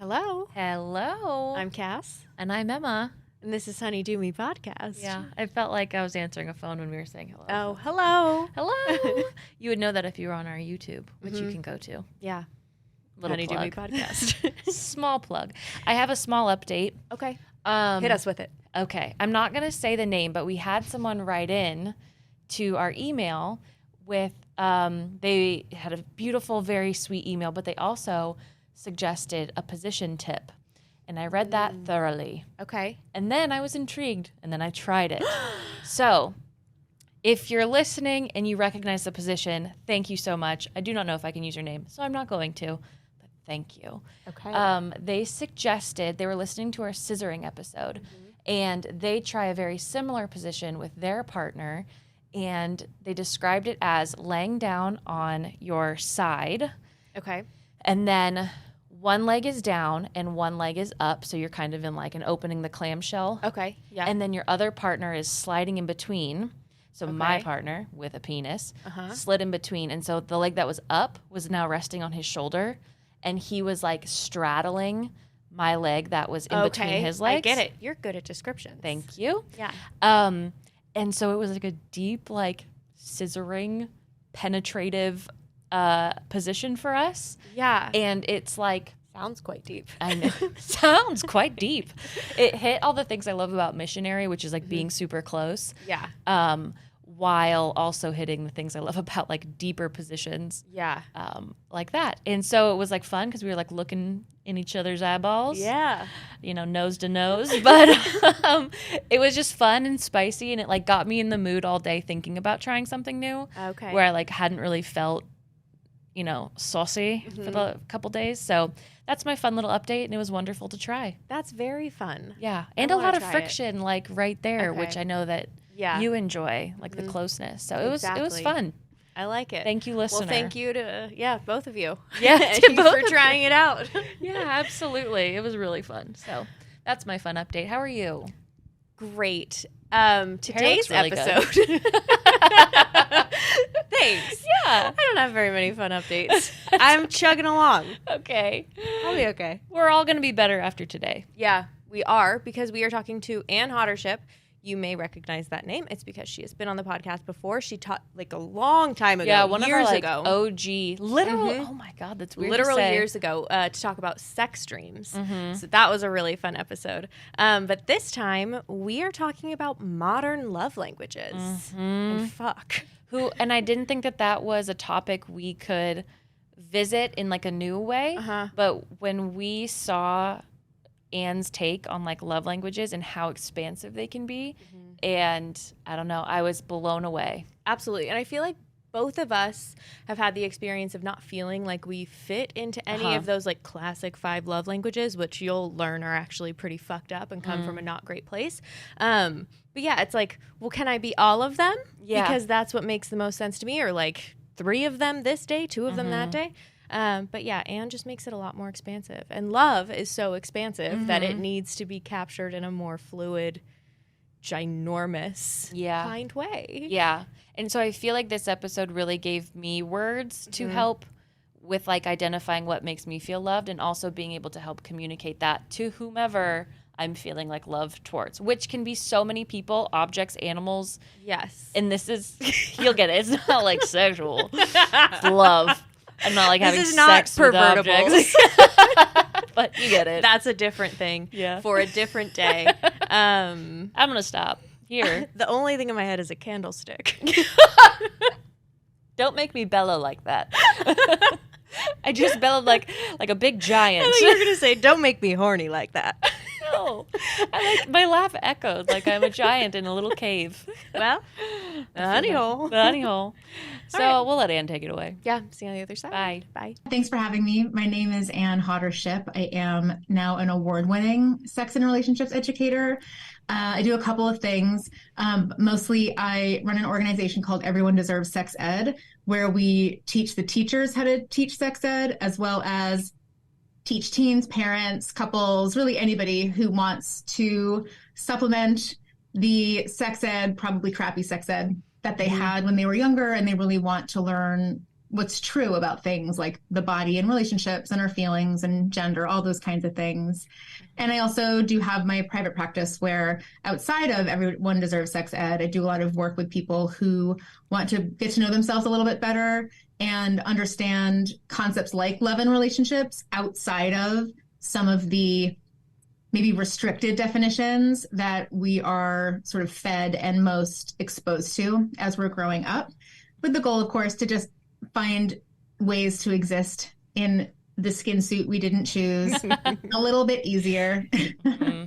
Hello. Hello. I'm Cass. And I'm Emma. And this is Honeydew podcast. Yeah, I felt like I was answering a phone when we were saying hello. Oh, hello. Hello. You would know that if you were on our YouTube, which you can go to. Yeah. Little Honeydew plug. podcast. Small plug. I have a small update. Okay. Hit us with it. Okay. I'm not going to say the name, but we had someone write in to our email with, they had a beautiful, very sweet email, but they also suggested a position tip. And I read that thoroughly. Okay. And then I was intrigued, and then I tried it. So if you're listening and you recognize the position, thank you so much. I do not know if I can use your name, so I'm not going to, but thank you. Okay. They suggested, they were listening to our scissoring episode, and they try a very similar position with their partner, and they described it as laying down on your side, Okay. and then one leg is down and one leg is up, so you're kind of in like an opening the clamshell. Okay. Yeah. And then your other partner is sliding in between. So my Okay. partner with a penis Uh-huh. slid in between. And so the leg that was up was now resting on his shoulder. And he was like straddling my leg that was in between his legs. I get it. You're good at descriptions. Thank you. Yeah. And so it was like a deep, like scissoring, penetrative position for us. Yeah. And it's like, Sounds quite deep. I know. Sounds quite deep. It hit all the things I love about missionary, which is like being super close, Yeah. while also hitting the things I love about like deeper positions, Yeah. like that. And so it was like fun because we were like looking in each other's eyeballs, Yeah. you know, nose to nose. But it was just fun and spicy, and it like got me in the mood all day thinking about trying something new. Okay. Where I like hadn't really felt, you know, saucy for the couple days. So that's my fun little update, and it was wonderful to try. That's very fun. Yeah, and I a wanna lot of try it. friction, like right there, Okay. which I know that Yeah. you enjoy, like the closeness. So it was Exactly. fun. I like it. Thank you, listener. Well, thank you to, both of you. Yeah, Thank to you both for of you. trying it out. Yeah, absolutely. It was really fun. So that's my fun update. How are you? Great. looks Today's really good. episode. Thanks. Yeah. I don't have very many fun updates. I'm chugging along. Okay. I'll be okay. We're all going to be better after today. Yeah, we are, because we are talking to Anne Hodder-Shipp. You may recognize that name. It's because she has been on the podcast before. She taught like a long time ago, Yeah, one years of our like ago. OG, literal. Oh my God, that's weird. Literal to say. years ago, to talk about sex dreams. So that was a really fun episode. But this time we are talking about modern love languages. And fuck. And I didn't think that was a topic we could visit in like a new way. But when we saw Anne's take on like love languages and how expansive they can be, and I don't know, I was blown away. Absolutely. And I feel like both of us have had the experience of not feeling like we fit into any of those like classic 5 love languages, which you'll learn are actually pretty fucked up and come from a not great place. But yeah, it's like, well, can I be all of them? Yeah. Because that's what makes the most sense to me, or like 3 of them this day, 2 of them that day. But yeah, Anne just makes it a lot more expansive. And love is so expansive that it needs to be captured in a more fluid, ginormous kind way. Yeah. And so I feel like this episode really gave me words to help with like identifying what makes me feel loved, and also being able to help communicate that to whomever I'm feeling like love towards, which can be so many people, objects, animals. Yes. And this is, you'll get it. It's not like sexual. It's love. I'm not like having This is not sex with pervertible. objects. But you get it. That's a different thing for a different day. I'm going to stop here. The only thing in my head is a candlestick. Don't make me bellow like that. I just bellowed like a big giant. I thought you were going to say, don't make me horny like that. No. My laugh echoed like I'm a giant in a little cave. Well, the honey hole. The honey hole. So right. we'll let Anne take it away. Yeah, see you on the other side. Bye. Bye. Thanks for having me. My name is Anne Hodder-Shipp. I am now an award-winning sex and relationships educator. I do a couple of things. Mostly I run an organization called Everyone Deserves Sex Ed, where we teach the teachers how to teach sex ed, as well as teach teens, parents, couples, really anybody who wants to supplement the sex ed, probably crappy sex ed that they had when they were younger, and they really want to learn what's true about things like the body and relationships and our feelings and gender, all those kinds of things. And I also do have my private practice where outside of Everyone Deserves Sex Ed, I do a lot of work with people who want to get to know themselves a little bit better and understand concepts like love and relationships outside of some of the maybe restricted definitions that we are sort of fed and most exposed to as we're growing up, with the goal, of course, to just find ways to exist in the skin suit we didn't choose a little bit easier. Mm-hmm.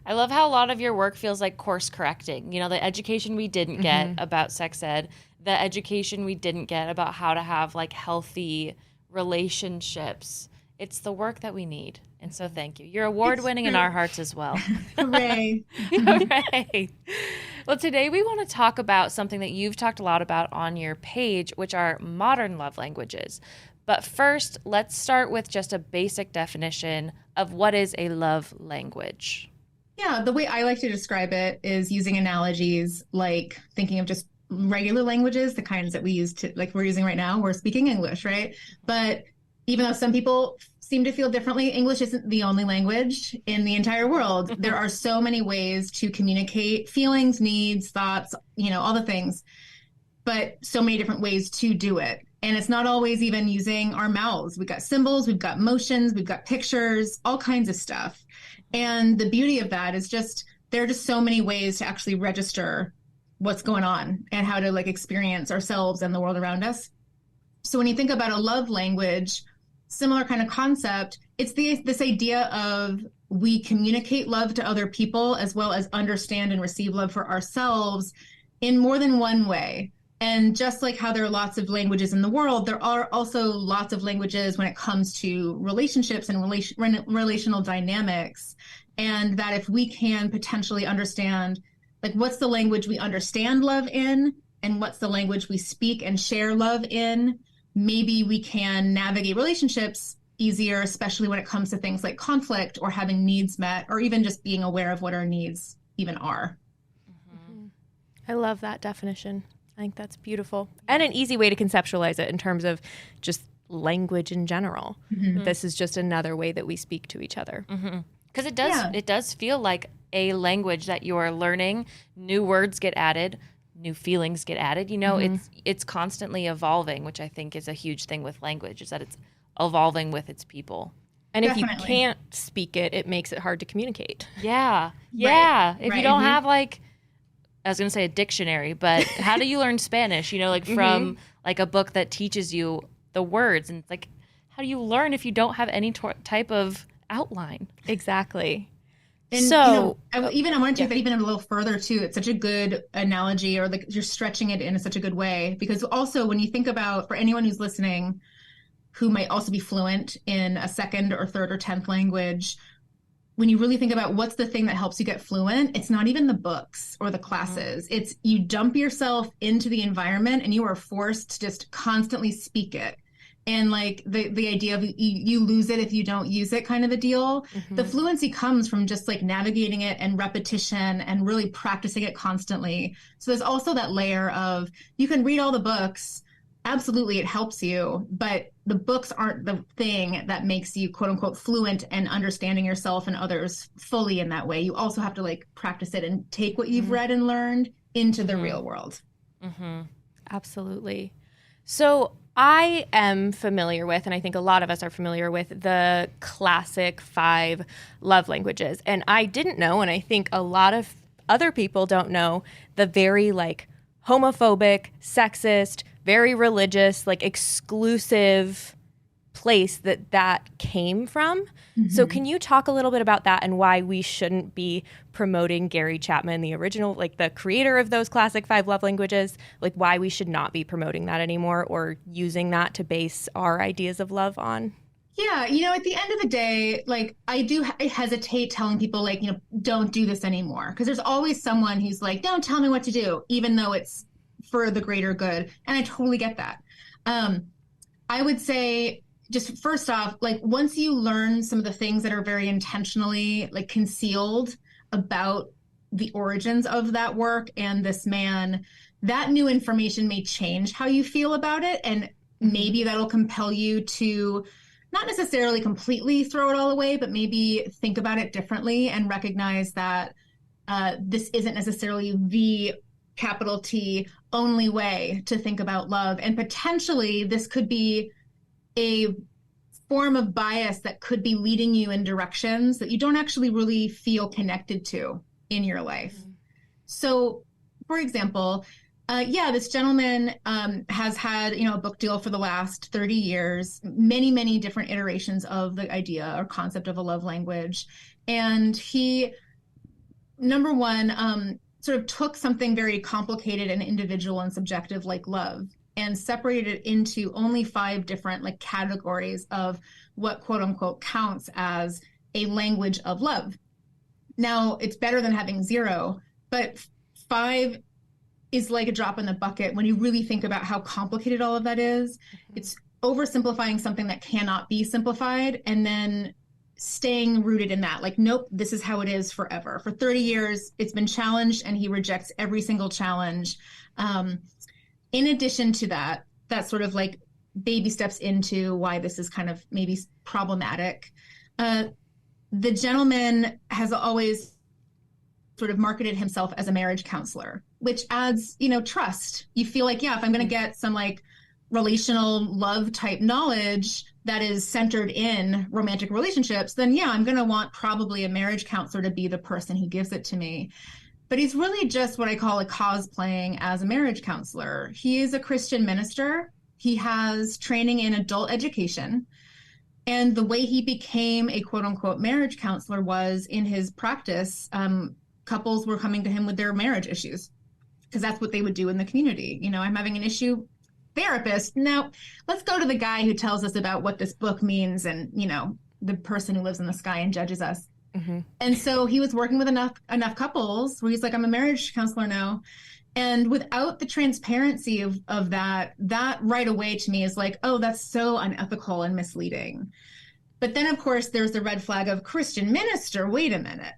I love how a lot of your work feels like course correcting. You know, the education we didn't get about sex ed, the education we didn't get about how to have like healthy relationships. It's the work that we need. And so thank you. You're award winning in our hearts as well. Hooray. Hooray. Well, today we want to talk about something that you've talked a lot about on your page, which are modern love languages. But first, let's start with just a basic definition of what is a love language. Yeah, the way I like to describe it is using analogies like thinking of just regular languages, the kinds that we use to, like we're using right now, we're speaking English, right? But even though some people seem to feel differently, English isn't the only language in the entire world. There are so many ways to communicate feelings, needs, thoughts, you know, all the things, but so many different ways to do it. And it's not always even using our mouths. We've got symbols, we've got motions, we've got pictures, all kinds of stuff. And the beauty of that is just, there are just so many ways to actually register what's going on and how to like experience ourselves and the world around us. So when you think about a love language, similar kind of concept, it's this idea of we communicate love to other people as well as understand and receive love for ourselves in more than one way. And just like how there are lots of languages in the world, there are also lots of languages when it comes to relationships and relational dynamics. And that if we can potentially understand, like, what's the language we understand love in, and what's the language we speak and share love in, maybe we can navigate relationships easier, especially when it comes to things like conflict or having needs met, or even just being aware of what our needs even are. I love that definition. I think that's beautiful and an easy way to conceptualize it in terms of just language in general. This is just another way that we speak to each other. Because it does feel like a language that you're learning. New words get added, new feelings get added. You know, it's constantly evolving, which I think is a huge thing with language, is that it's evolving with its people. And if you can't speak it, it makes it hard to communicate. Yeah. If you don't have like, I was going to say a dictionary, but how do you learn Spanish? You know, like from like a book that teaches you the words, and it's like, how do you learn if you don't have any type of outline? Exactly. And so, I want to take that even a little further too. It's such a good analogy, or like you're stretching it in such a good way, because also when you think about, for anyone who's listening, who might also be fluent in a second or third or 10th language, when you really think about what's the thing that helps you get fluent, it's not even the books or the classes. It's you dump yourself into the environment and you are forced to just constantly speak it. And like the idea of you lose it if you don't use it kind of a deal. The fluency comes from just like navigating it and repetition and really practicing it constantly. So there's also that layer of, you can read all the books. Absolutely, it helps you, but the books aren't the thing that makes you quote unquote fluent and understanding yourself and others fully in that way. You also have to like practice it and take what you've read and learned into the real world. Absolutely. So I am familiar with, and I think a lot of us are familiar with, the classic 5 love languages. And I didn't know, and I think a lot of other people don't know, the very like homophobic, sexist, very religious, like exclusive place that came from. So can you talk a little bit about that and why we shouldn't be promoting Gary Chapman, the original, like the creator of those classic 5 love languages, like why we should not be promoting that anymore or using that to base our ideas of love on? Yeah, you know, at the end of the day, like I hesitate telling people like, you know, don't do this anymore, because there's always someone who's like, don't tell me what to do, even though it's for the greater good. And I totally get that. I would say, just first off, like once you learn some of the things that are very intentionally like concealed about the origins of that work and this man, that new information may change how you feel about it. And maybe that'll compel you to not necessarily completely throw it all away, but maybe think about it differently and recognize that this isn't necessarily the capital T only way to think about love. And potentially this could be a form of bias that could be leading you in directions that you don't actually really feel connected to in your life. Mm-hmm. So, for example, this gentleman has had, a book deal for the last 30 years, many different iterations of the idea or concept of a love language. And he, number one, sort of took something very complicated and individual and subjective like love and separated it into only 5 different like categories of what quote unquote counts as a language of love. Now, it's better than having 0, but 5 is like a drop in the bucket when you really think about how complicated all of that is. Mm-hmm. It's oversimplifying something that cannot be simplified and then staying rooted in that. Like, nope, this is how it is forever. For 30 years, it's been challenged and he rejects every single challenge. In addition to that sort of like baby steps into why this is kind of maybe problematic. The gentleman has always sort of marketed himself as a marriage counselor, which adds, trust. You feel like, if I'm going to get some like relational love type knowledge that is centered in romantic relationships, then I'm going to want probably a marriage counselor to be the person who gives it to me. But he's really just what I call a cosplaying as a marriage counselor. He is a Christian minister. He has training in adult education. And the way he became a quote unquote marriage counselor was in his practice, couples were coming to him with their marriage issues because that's what they would do in the community. I'm having an issue, therapist. Now let's go to the guy who tells us about what this book means and, the person who lives in the sky and judges us. Mm-hmm. And so he was working with enough couples where he's like, I'm a marriage counselor now. And without the transparency of that right away to me is like, oh, that's so unethical and misleading. But then, of course, there's the red flag of Christian minister. Wait a minute.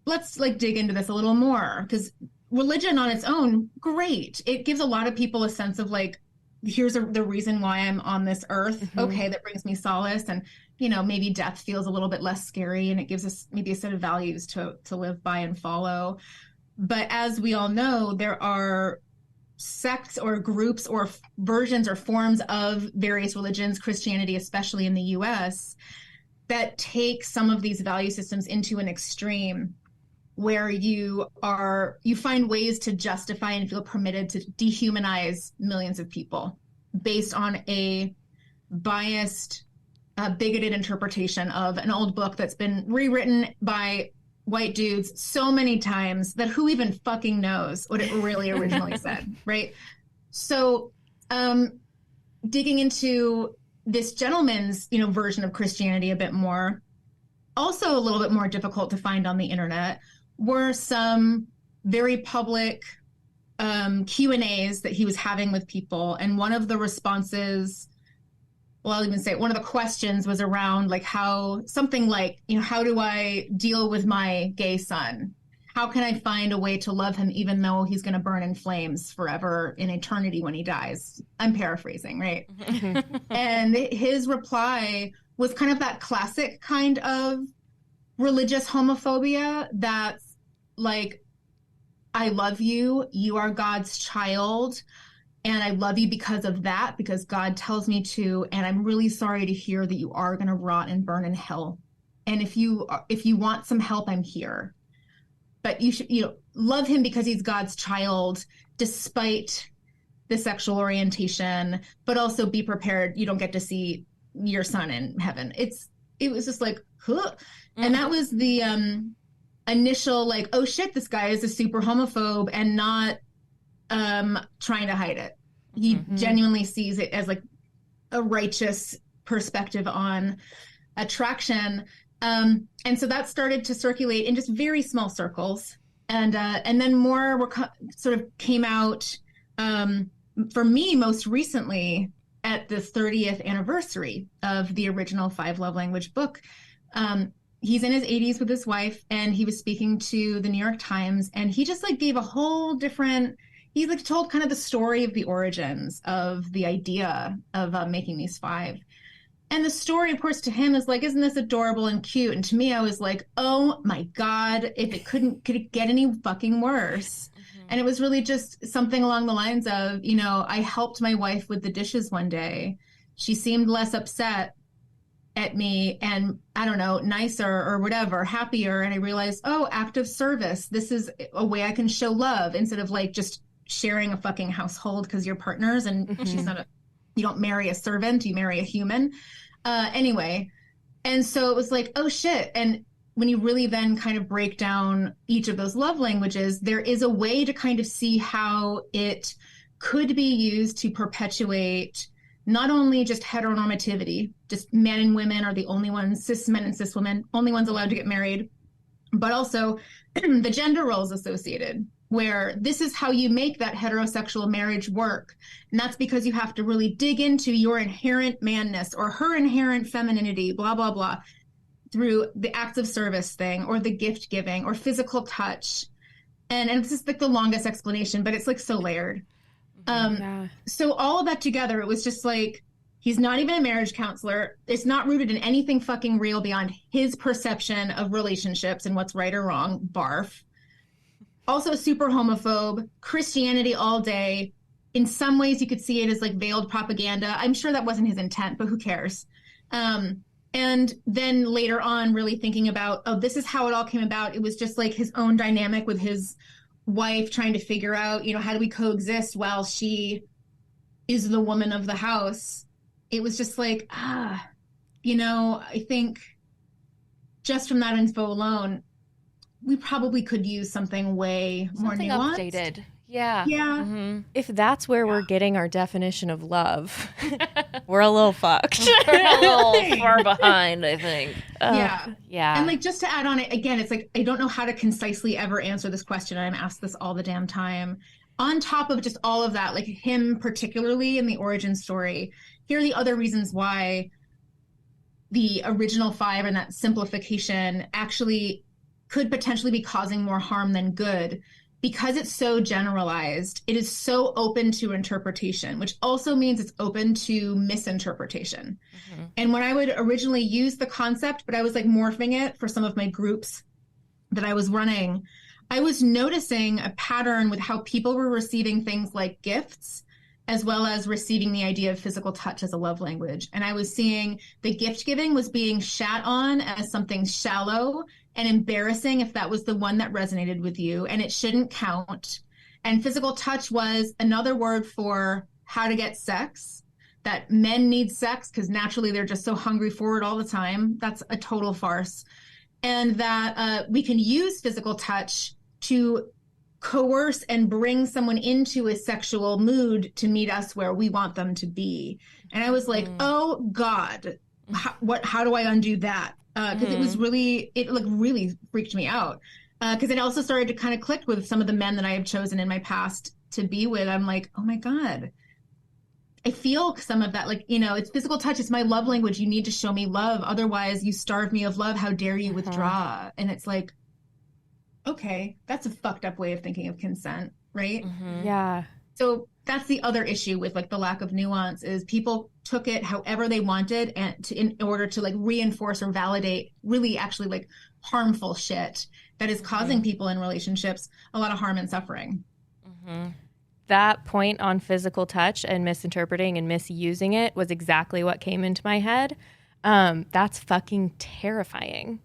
Let's dig into this a little more, because religion on its own, great. It gives a lot of people a sense of like, here's the reason why I'm on this earth. Mm-hmm. Okay, that brings me solace. And, maybe death feels a little bit less scary and it gives us maybe a set of values to live by and follow. But as we all know, there are sects or groups or versions or forms of various religions, Christianity, especially in the US, that take some of these value systems into an extreme where you find ways to justify and feel permitted to dehumanize millions of people based on a biased, bigoted interpretation of an old book that's been rewritten by white dudes so many times that who even fucking knows what it really originally said, right? So digging into this gentleman's, version of Christianity a bit more, also a little bit more difficult to find on the internet, were some very public Q&As that he was having with people. And one of the responses, I'll even say one of the questions was around like how do I deal with my gay son? How can I find a way to love him even though he's going to burn in flames forever in eternity when he dies? I'm paraphrasing, right? And his reply was kind of that classic kind of religious homophobia that's like, I love you, you are God's child, and I love you because of that, because God tells me to, and I'm really sorry to hear that you are going to rot and burn in hell. And if you want some help, I'm here. But you should, love him because he's God's child, despite the sexual orientation, but also be prepared. You don't get to see your son in heaven. It was just like, huh. Mm-hmm. And that was the initial like, oh shit, this guy is a super homophobe and not trying to hide it. He genuinely sees it as like a righteous perspective on attraction. And so that started to circulate in just very small circles. And then more sort of came out for me most recently at the 30th anniversary of the original 5 Love Language book. He's in his 80s with his wife, and he was speaking to the New York Times, and he just like gave a whole different he like told kind of the story of the origins of the idea of making these 5. And the story, of course, to him is like, isn't this adorable and cute? And to me, I was like, oh my God, if it could it get any fucking worse? Mm-hmm. And it was really just something along the lines of, you know, I helped my wife with the dishes one day. She seemed less upset at me and, I don't know, nicer or whatever, happier. And I realized, oh, act of service. This is a way I can show love instead of like just sharing a fucking household because you're partners and mm-hmm. she's not you don't marry a servant, you marry a human. Anyway, and so it was like, oh shit. And when you really then kind of break down each of those love languages, there is a way to kind of see how it could be used to perpetuate not only just heteronormativity, just men and women are the only ones, cis men and cis women, only ones allowed to get married, but also the gender roles associated, where this is how you make that heterosexual marriage work. And that's because you have to really dig into your inherent manness or her inherent femininity, blah, blah, blah, through the acts of service thing or the gift giving or physical touch. And it's just like the longest explanation, but it's like so layered. So all of that together, it was just like, he's not even a marriage counselor. It's not rooted in anything fucking real beyond his perception of relationships and what's right or wrong. Barf. Also super homophobe, Christianity all day. In some ways you could see it as like veiled propaganda. I'm sure that wasn't his intent, but who cares? And then later on really thinking about, oh, this is how it all came about. It was just like his own dynamic with his wife trying to figure out, you know, how do we coexist while she is the woman of the house? It was just like, you know, I think just from that info alone, we probably could use something way more nuanced. Updated. Yeah. Yeah. Mm-hmm. If that's where we're getting our definition of love, we're a little fucked. We're a little far behind, I think. Yeah. Yeah. And like, just to add on it, again, it's like, I don't know how to concisely ever answer this question. I'm asked this all the damn time. On top of just all of that, like him particularly in the origin story, here are the other reasons why the original 5 and that simplification actually could potentially be causing more harm than good. Because it's so generalized, it is so open to interpretation, which also means it's open to misinterpretation. Mm-hmm. And when I would originally use the concept, but I was like morphing it for some of my groups that I was running, I was noticing a pattern with how people were receiving things like gifts, as well as receiving the idea of physical touch as a love language. And I was seeing the gift giving was being shat on as something shallow and embarrassing if that was the one that resonated with you, and it shouldn't count. And physical touch was another word for how to get sex, that men need sex because naturally they're just so hungry for it all the time. That's a total farce. And that we can use physical touch to coerce and bring someone into a sexual mood to meet us where we want them to be. And I was like, oh God, how do I undo that? Because it was really, it like really freaked me out. Because it also started to kind of click with some of the men that I have chosen in my past to be with. I'm like, oh my God, I feel some of that. Like, you know, it's physical touch. It's my love language. You need to show me love. Otherwise you starve me of love. How dare you withdraw? And it's like, okay, that's a fucked up way of thinking of consent, right? Mm-hmm. Yeah. So that's the other issue with like the lack of nuance is people took it however they wanted and in order to like reinforce or validate really actually like harmful shit that is causing people in relationships a lot of harm and suffering. Mm-hmm. That point on physical touch and misinterpreting and misusing it was exactly what came into my head. That's fucking terrifying.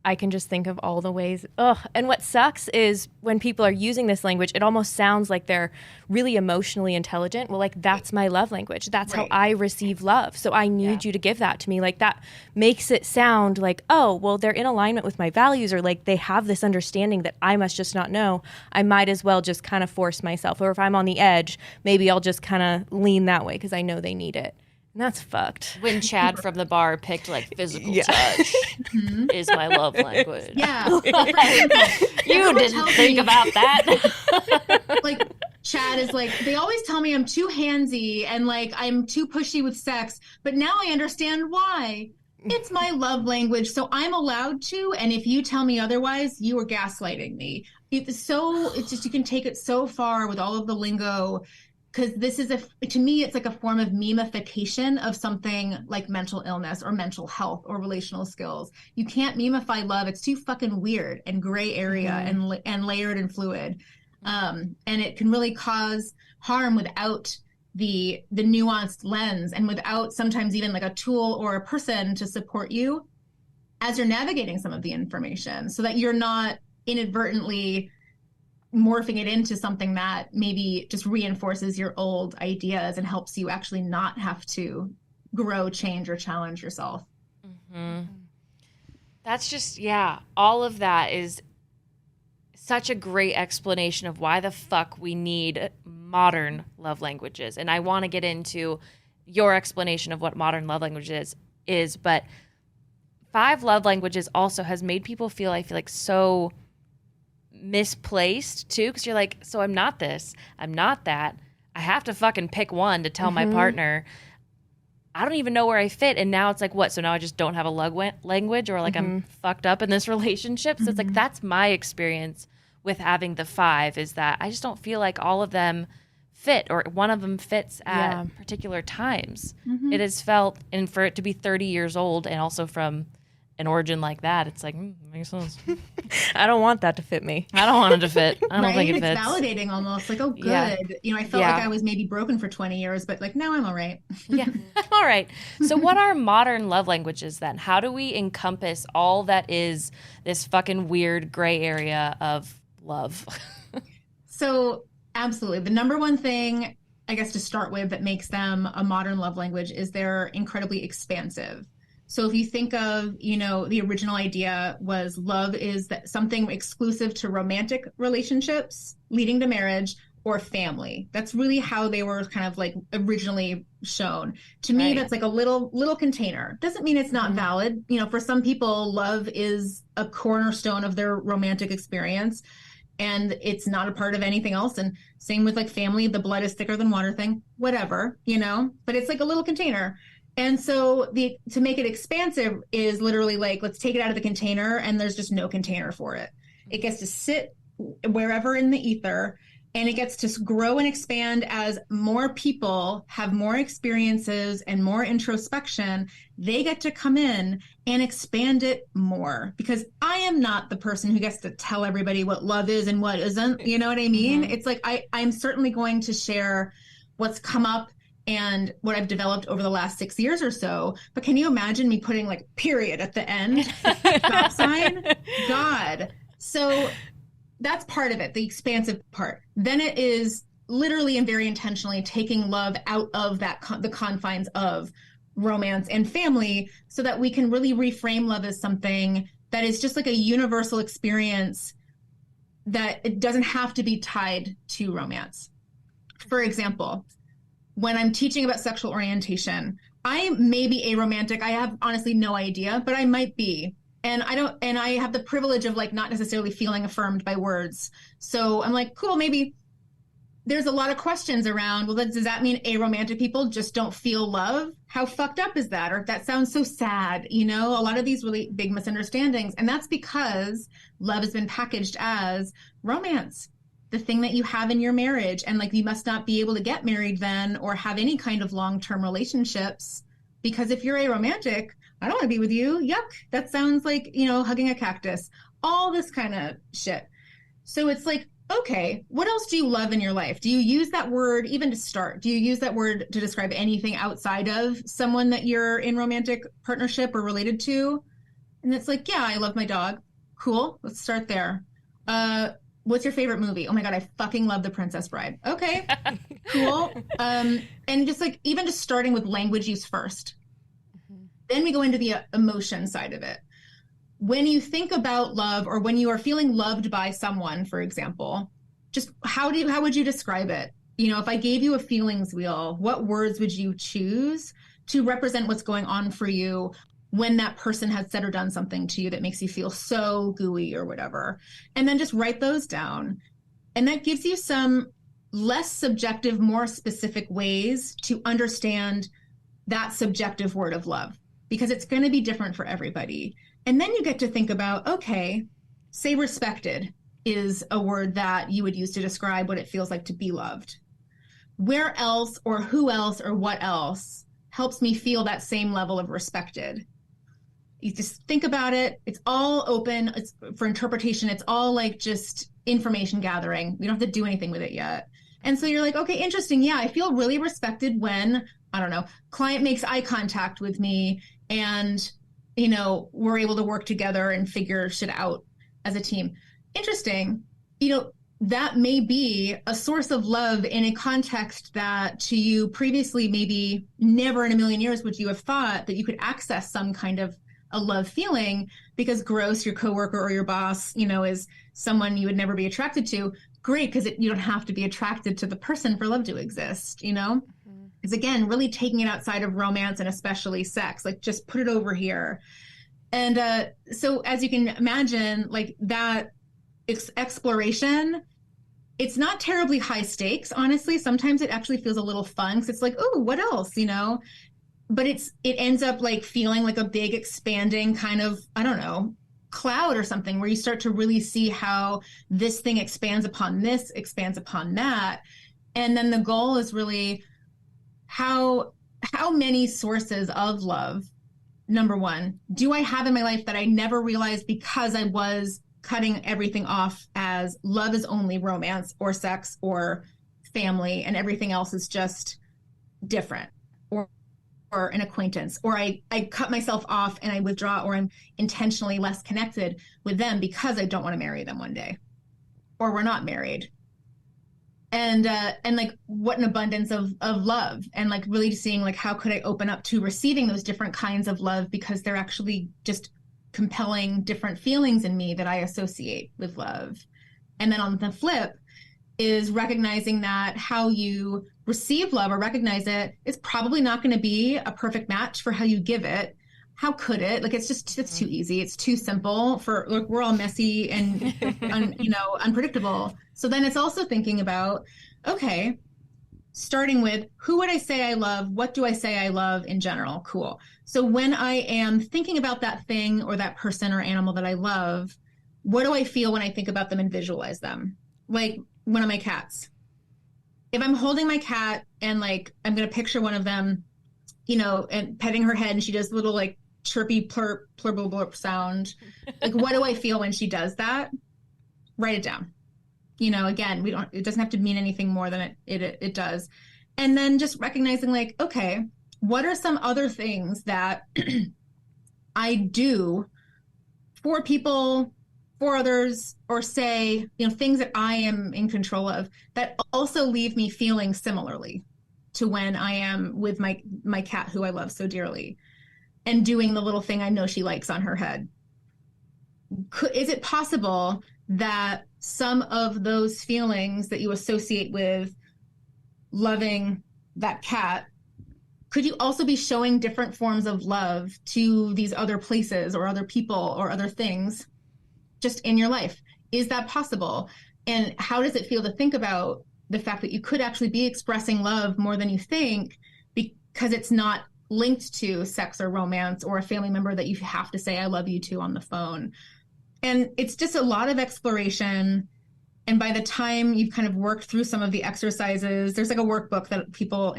I can just think of all the ways. And what sucks is when people are using this language, it almost sounds like they're really emotionally intelligent. Well, like, that's my love language. That's how I receive love. So I need you to give that to me. Like, that makes it sound like, oh, well, they're in alignment with my values, or like they have this understanding that I must just not know. I might as well just kind of force myself. Or if I'm on the edge, maybe I'll just kind of lean that way because I know they need it. And that's fucked. When Chad from the bar picked like physical touch is my love language. Yeah. You didn't think about that. Like, Chad is like, they always tell me I'm too handsy and like I'm too pushy with sex, but now I understand why. It's my love language, so I'm allowed to, and if you tell me otherwise, you are gaslighting me. it's just, you can take it so far with all of the lingo, because this is to me, it's like a form of memification of something like mental illness or mental health or relational skills. You can't memify love. It's too fucking weird and gray area and layered and fluid. And it can really cause harm without the nuanced lens, and without sometimes even like a tool or a person to support you as you're navigating some of the information, so that you're not inadvertently morphing it into something that maybe just reinforces your old ideas and helps you actually not have to grow, change, or challenge yourself. That's just, all of that is such a great explanation of why the fuck we need modern love languages. And I want to get into your explanation of what modern love languages is, but 5 love languages also has made people feel, I feel like, so misplaced too, because you're like, so I'm not this, I'm not that, I have to fucking pick one to tell my partner. I don't even know where I fit. And now it's like, what? So now I just don't have a love language, or like I'm fucked up in this relationship. So it's like, that's my experience with having the 5, is that I just don't feel like all of them fit, or one of them fits at particular times. It has felt, and for it to be 30 years old and also from an origin like that, it's like, makes sense. I don't want that to fit me. I don't want it to fit. I don't think it fits. It's validating almost, like, oh, good. I felt like I was maybe broken for 20 years, but like, now I'm all right. All right. So what are modern love languages then? How do we encompass all that is this fucking weird gray area of love? So absolutely. The number one thing, I guess, to start with that makes them a modern love language is they're incredibly expansive. So if you think of, the original idea was love is something exclusive to romantic relationships leading to marriage or family. That's really how they were kind of like originally shown. To me, that's like a little container. Doesn't mean it's not valid. For some people, love is a cornerstone of their romantic experience, and it's not a part of anything else. And same with like family, the blood is thicker than water thing, whatever, but it's like a little container. And so to make it expansive is literally like, let's take it out of the container, and there's just no container for it. It gets to sit wherever in the ether, and it gets to grow and expand as more people have more experiences and more introspection. They get to come in and expand it more, because I am not the person who gets to tell everybody what love is and what isn't. You know what I mean? It's like, I'm certainly going to share what's come up and what I've developed over the last 6 years or so. But can you imagine me putting like period at the end? Stop sign? God. So that's part of it, the expansive part. Then it is literally and very intentionally taking love out of the confines of romance and family, so that we can really reframe love as something that is just like a universal experience, that it doesn't have to be tied to romance. For example, when I'm teaching about sexual orientation, I may be aromantic. I have honestly no idea, but I might be. And I have the privilege of like not necessarily feeling affirmed by words. So I'm like, cool, maybe there's a lot of questions around, well, does that mean aromantic people just don't feel love? How fucked up is that? Or that sounds so sad, a lot of these really big misunderstandings. And that's because love has been packaged as romance, the thing that you have in your marriage. And like, you must not be able to get married then, or have any kind of long-term relationships, because if you're aromantic, I don't want to be with you. Yuck. That sounds like, hugging a cactus, all this kind of shit. So it's like, okay, what else do you love in your life? Do you use that word even to start? Do you use that word to describe anything outside of someone that you're in romantic partnership or related to? And it's like, yeah, I love my dog. Cool. Let's start there. What's your favorite movie? Oh my God, I fucking love The Princess Bride. Okay, cool. And just like, even just starting with language use first. Then we go into the emotion side of it. When you think about love, or when you are feeling loved by someone, for example, just how would you describe it? If I gave you a feelings wheel, what words would you choose to represent what's going on for you when that person has said or done something to you that makes you feel so gooey or whatever? And then just write those down. And that gives you some less subjective, more specific ways to understand that subjective word of love, because it's going to be different for everybody. And then you get to think about, okay, say respected. is a word that you would use to describe what it feels like to be loved. Where else or who else or what else helps me feel that same level of respected? You just think about it. It's all open. It's for interpretation. It's all like just information gathering. We don't have to do anything with it yet. And so you're like, okay, interesting. Yeah, I feel really respected when, I don't know, client makes eye contact with me and, you know, we're able to work together and figure shit out as a team. Interesting. You know, that may be a source of love in a context that to you previously, maybe never in a million years would you have thought that you could access some kind of a love feeling, because gross, your coworker or your boss, you know, is someone you would never be attracted to. Great, because you don't have to be attracted to the person for love to exist, you know? It's again, really taking it outside of romance and especially sex, like just put it over here. And so as you can imagine, like that exploration, it's not terribly high stakes, honestly. Sometimes it actually feels a little fun because it's like, oh, what else, you know? But it ends up like feeling like a big expanding kind of, I don't know, cloud or something, where you start to really see how this thing expands upon this, expands upon that. And then the goal is really how many sources of love, number one, do I have in my life that I never realized because I was cutting everything off as love is only romance or sex or family and everything else is just different, or an acquaintance, or I cut myself off and I withdraw, or I'm intentionally less connected with them because I don't want to marry them one day, or we're not married. And like what an abundance of love, and like really seeing like how could I open up to receiving those different kinds of love, because they're actually just compelling different feelings in me that I associate with love. And then on the flip is recognizing that how you receive love or recognize it is probably not going to be a perfect match for how you give it. How could it? Like, it's too easy. It's too simple for, look, we're all messy and, unpredictable. So then it's also thinking about, okay, starting with who would I say I love? What do I say I love in general? Cool. So when I am thinking about that thing or that person or animal that I love, what do I feel when I think about them and visualize them? Like one of my cats. If I'm holding my cat and like, I'm going to picture one of them, you know, and petting her head and she does little like chirpy plurp, plurble blurp sound. Like, what do I feel when she does that? Write it down. You know, again, it doesn't have to mean anything more than it does. And then just recognizing like, okay, what are some other things that I do for people, for others, or say, you know, things that I am in control of that also leave me feeling similarly to when I am with my cat who I love so dearly and doing the little thing I know she likes on her head. Is it possible that some of those feelings that you associate with loving that cat, could you also be showing different forms of love to these other places or other people or other things just in your life? Is that possible? And how does it feel to think about the fact that you could actually be expressing love more than you think, because it's not linked to sex or romance or a family member that you have to say I love you to on the phone? And it's just a lot of exploration. And by the time you've kind of worked through some of the exercises, there's like a workbook that people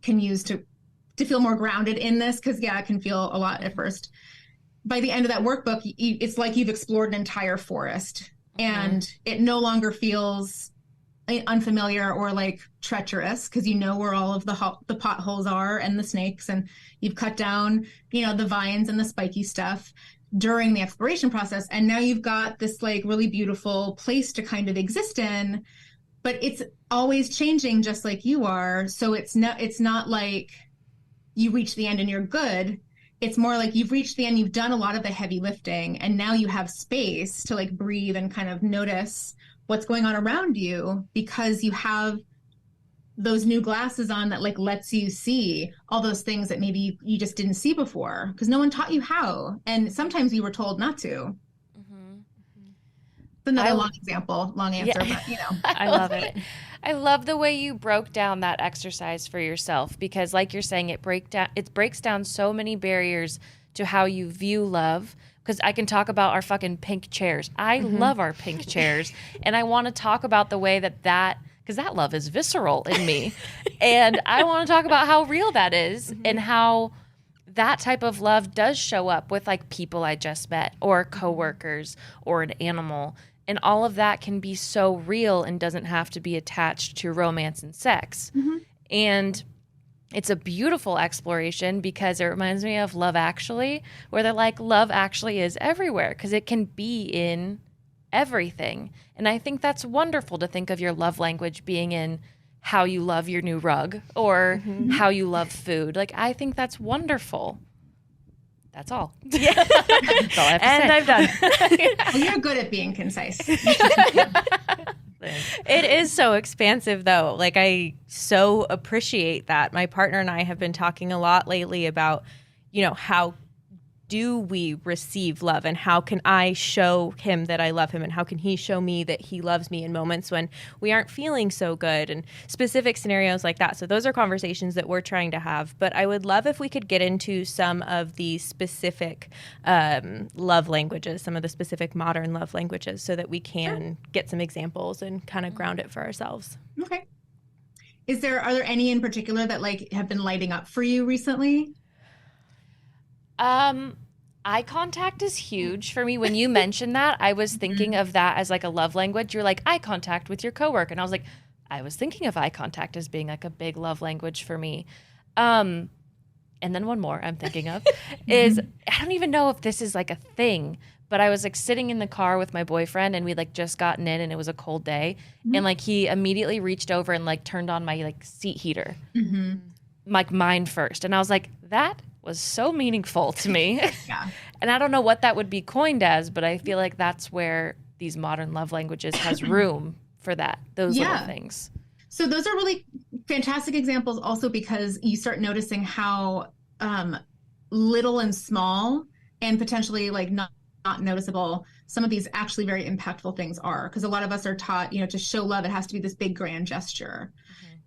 can use to feel more grounded in this, because yeah, it can feel a lot at first. By the end of that workbook, it's like you've explored an entire forest, and it no longer feels unfamiliar or like treacherous, because you know where all of the potholes are and the snakes, and you've cut down, you know, the vines and the spiky stuff during the exploration process. And now you've got this like really beautiful place to kind of exist in, but it's always changing just like you are. So it's not like you reach the end and you're good. It's more like you've reached the end, you've done a lot of the heavy lifting, and now you have space to like breathe and kind of notice what's going on around you, because you have those new glasses on that like lets you see all those things that maybe you just didn't see before because no one taught you how. And sometimes you were told not to. It's another long example, long answer, but you know. I love it. I love the way you broke down that exercise for yourself, because like you're saying, it breaks down so many barriers to how you view love, because I can talk about our fucking pink chairs. I love our pink chairs. And I want to talk about the way that because that love is visceral in me. And I want to talk about how real that is and how that type of love does show up with like people I just met or coworkers or an animal. And all of that can be so real and doesn't have to be attached to romance and sex. And it's a beautiful exploration because it reminds me of Love Actually, where they're like, love actually is everywhere because it can be in everything. And I think that's wonderful to think of your love language being in how you love your new rug or how you love food. Like, I think that's wonderful. That's all. Yeah. That's all I have to say. I've done. Well, you're good at being concise. It is so expansive, though. Like, I so appreciate that. My partner and I have been talking a lot lately about, how do we receive love and how can I show him that I love him and how can he show me that he loves me in moments when we aren't feeling so good and specific scenarios like that. So those are conversations that we're trying to have. But I would love if we could get into some of the specific love languages, some of the specific modern love languages so that we can get some examples and kind of ground it for ourselves. Okay. Are there any in particular that like have been lighting up for you recently? Eye contact is huge for me. When you mentioned that, I was thinking of that as like a love language. You're like, eye contact with your coworker. And I was like, I was thinking of eye contact as being like a big love language for me. And then one more I'm thinking of is, I don't even know if this is like a thing, but I was like sitting in the car with my boyfriend and we like just gotten in and it was a cold day. And like he immediately reached over and like turned on my like seat heater, like mine first. And I was like, that was so meaningful to me. Yeah. And I don't know what that would be coined as, but I feel like that's where these modern love languages has room for that, those little things. So those are really fantastic examples also because you start noticing how little and small and potentially like not noticeable some of these actually very impactful things are. Because a lot of us are taught, to show love, it has to be this big grand gesture.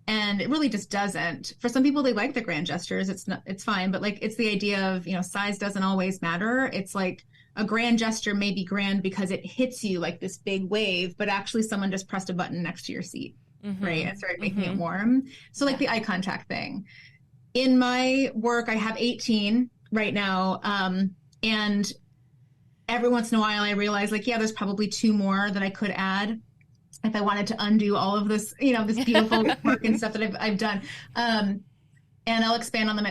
And it really just doesn't. For some people, they like the grand gestures. It's fine. But like, it's the idea of, size doesn't always matter. It's like a grand gesture may be grand because it hits you like this big wave, but actually someone just pressed a button next to your seat, right? And started making it warm. So like the eye contact thing. In my work, I have 18 right now. And every once in a while I realize like, there's probably 2 more that I could add if I wanted to undo all of this, this beautiful work and stuff that I've done. And I'll expand on them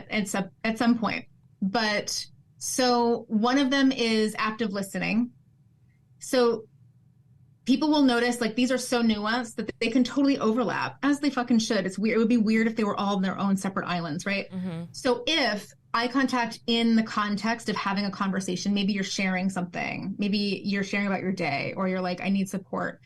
at some point. But so one of them is active listening. So people will notice like these are so nuanced that they can totally overlap, as they fucking should. It's weird. It would be weird if they were all in their own separate islands, right? So if eye contact in the context of having a conversation, maybe you're sharing something, maybe you're sharing about your day, or you're like, I need support.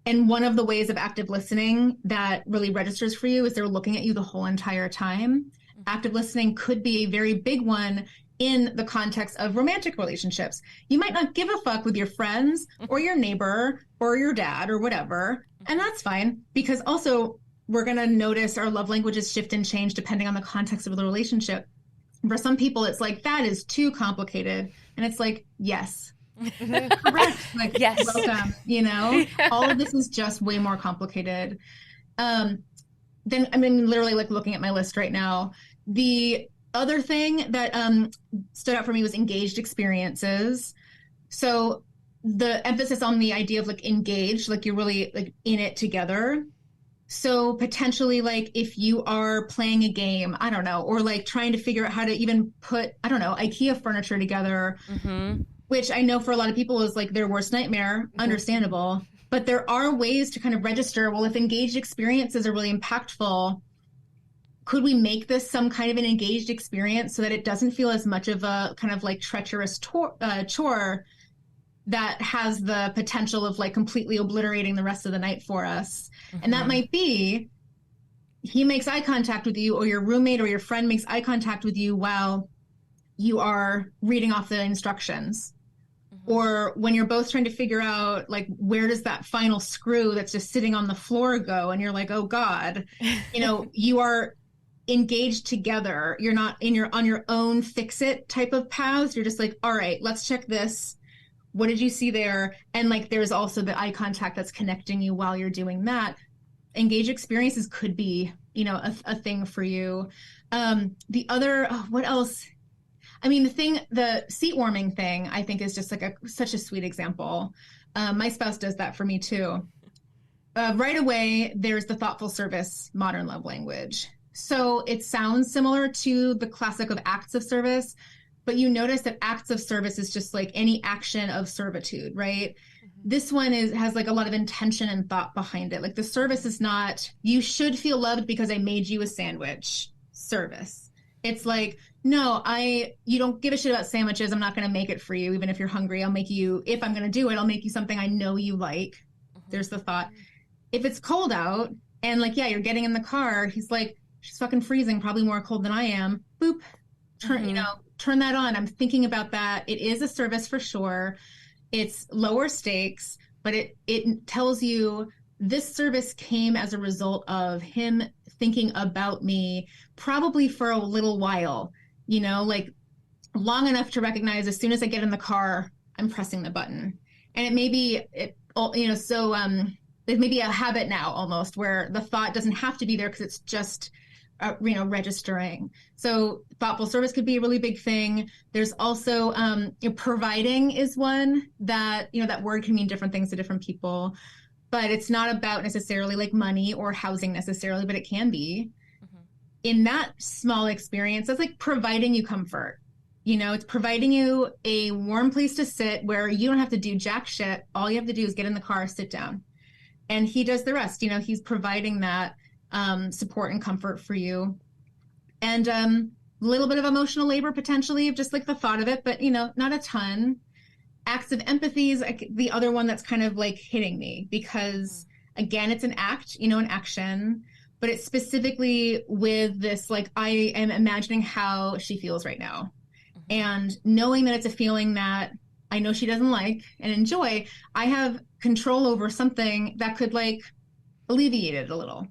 And one of the ways of active listening that really registers for you is they're looking at you the whole entire time. Active listening could be a very big one in the context of romantic relationships. You might not give a fuck with your friends or your neighbor or your dad or whatever. And that's fine, because also we're going to notice our love languages shift and change depending on the context of the relationship. For some people, it's like, that is too complicated. And it's like, yes. Correct. Like, yes. Welcome. All of this is just way more complicated. Then literally like looking at my list right now. The other thing that stood out for me was engaged experiences. So the emphasis on the idea of like engaged, like you're really like in it together. So potentially like if you are playing a game, I don't know, or like trying to figure out how to even put, I don't know, IKEA furniture together. Which I know for a lot of people is like their worst nightmare, understandable. But there are ways to kind of register, well, if engaged experiences are really impactful, could we make this some kind of an engaged experience so that it doesn't feel as much of a kind of like treacherous chore that has the potential of like completely obliterating the rest of the night for us? And that might be, he makes eye contact with you, or your roommate or your friend makes eye contact with you while you are reading off the instructions. Or when you're both trying to figure out like, where does that final screw that's just sitting on the floor go? And you're like, oh God, you are engaged together. You're not on your own fix-it type of paths. You're just like, all right, let's check this. What did you see there? And like, there's also the eye contact that's connecting you while you're doing that. Engage experiences could be, a thing for you. The other, what else? I mean, the seat warming thing, I think is just like such a sweet example. My spouse does that for me too. Right away, there's the thoughtful service modern love language. So it sounds similar to the classic of acts of service, but you notice that acts of service is just like any action of servitude, right? Mm-hmm. This one has like a lot of intention and thought behind it. Like the service is not, you should feel loved because I made you a sandwich service. It's like, no, you don't give a shit about sandwiches. I'm not going to make it for you. Even if you're hungry, if I'm going to do it, I'll make you something I know you like. Mm-hmm. There's the thought. If it's cold out and like, yeah, you're getting in the car, he's like, she's fucking freezing, probably more cold than I am. Boop, turn that on. I'm thinking about that. It is a service for sure. It's lower stakes, but it tells you this service came as a result of him thinking about me probably for a little while, like long enough to recognize as soon as I get in the car, I'm pressing the button. And it may be, it may be a habit now almost where the thought doesn't have to be there because it's just registering. So thoughtful service could be a really big thing. There's also providing is one that, that word can mean different things to different people, but it's not about necessarily like money or housing necessarily, but it can be. Mm-hmm. In that small experience, that's like providing you comfort. It's providing you a warm place to sit where you don't have to do jack shit. All you have to do is get in the car, sit down. And he does the rest. He's providing that support and comfort for you. And a little bit of emotional labor potentially, just like the thought of it, but not a ton. Acts of empathy is like the other one that's kind of like hitting me because again, it's an act, an action, but it's specifically with this, like, I am imagining how she feels right now. Mm-hmm. And knowing that it's a feeling that I know she doesn't like and enjoy, I have control over something that could like alleviate it a little.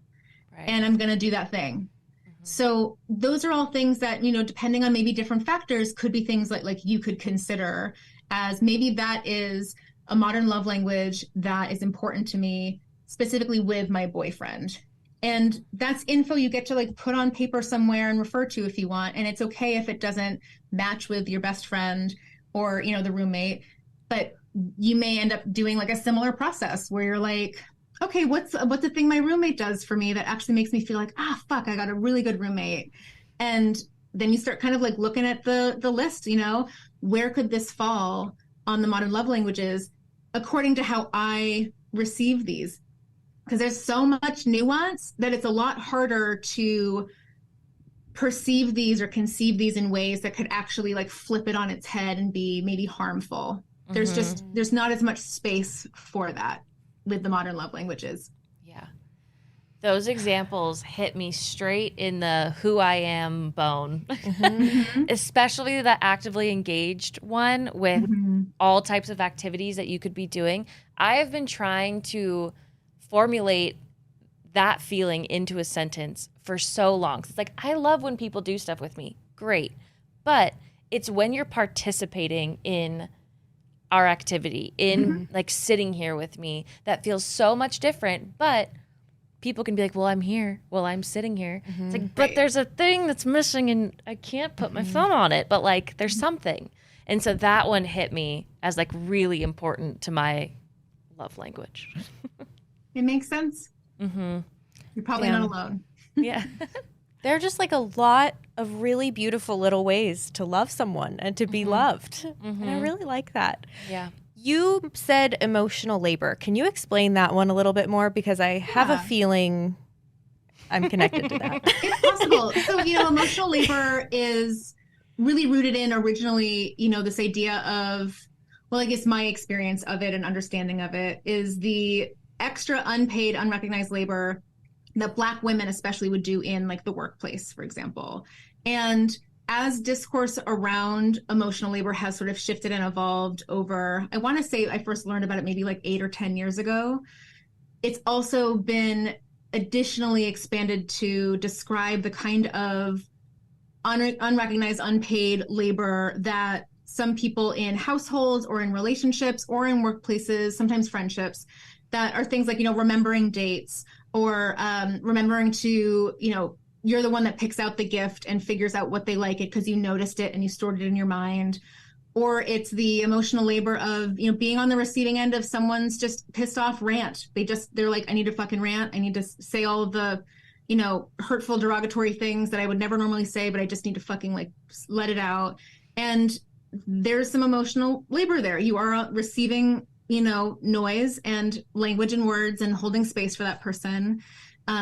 Right. And I'm going to do that thing. Mm-hmm. So those are all things that, depending on maybe different factors, could be things like you could consider as maybe that is a modern love language that is important to me, specifically with my boyfriend. And that's info you get to like put on paper somewhere and refer to if you want. And it's okay if it doesn't match with your best friend or, the roommate, but you may end up doing like a similar process where you're like, okay, what's the thing my roommate does for me that actually makes me feel like, fuck, I got a really good roommate. And then you start kind of like looking at the list, where could this fall on the modern love languages according to how I receive these? Because there's so much nuance that it's a lot harder to perceive these or conceive these in ways that could actually like flip it on its head and be maybe harmful. Mm-hmm. There's not as much space for that with the modern love languages. Yeah. Those examples hit me straight in the who I am bone, mm-hmm. especially the actively engaged one with mm-hmm. all types of activities that you could be doing. I have been trying to formulate that feeling into a sentence for so long. It's like, I love when people do stuff with me. Great. But it's when you're participating in our activity, in mm-hmm. like sitting here with me, that feels so much different. But people can be like, well, I'm here. Well, I'm sitting here. Mm-hmm. It's like, but there's a thing that's missing and I can't put my thumb on it. But like, there's something. And so that one hit me as like really important to my love language. It makes sense. Mm-hmm. You're probably not alone. Yeah. There are just like a lot of really beautiful little ways to love someone and to be mm-hmm. loved. Mm-hmm. And I really like that. Yeah. You said emotional labor. Can you explain that one a little bit more? Because I have a feeling I'm connected to that. It's possible. So, emotional labor is really rooted in originally, this idea of, well, I guess my experience of it and understanding of it is the extra unpaid, unrecognized labor that Black women especially would do in like the workplace, for example. And as discourse around emotional labor has sort of shifted and evolved over, I want to say I first learned about it maybe like 8 or 10 years ago. It's also been additionally expanded to describe the kind of unrecognized, unpaid labor that some people in households or in relationships or in workplaces, sometimes friendships, that are things like, remembering dates or remembering to, you're the one that picks out the gift and figures out what they like it because you noticed it and you stored it in your mind. Or it's the emotional labor of, being on the receiving end of someone's just pissed off rant. They're like, I need to fucking rant. I need to say all of the, hurtful, derogatory things that I would never normally say, but I just need to fucking like let it out. And there's some emotional labor there. You are receiving, noise and language and words and holding space for that person.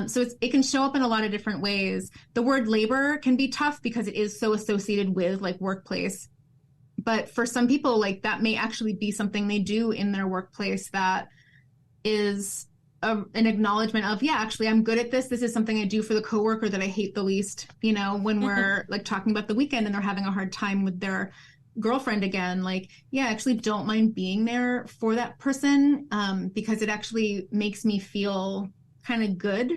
So it can show up in a lot of different ways. The word labor can be tough because it is so associated with like workplace. But for some people, like that may actually be something they do in their workplace that is an acknowledgement of, yeah, actually, I'm good at this. This is something I do for the coworker that I hate the least, when we're like talking about the weekend and they're having a hard time with their girlfriend again, like, yeah, I actually don't mind being there for that person because it actually makes me feel kind of good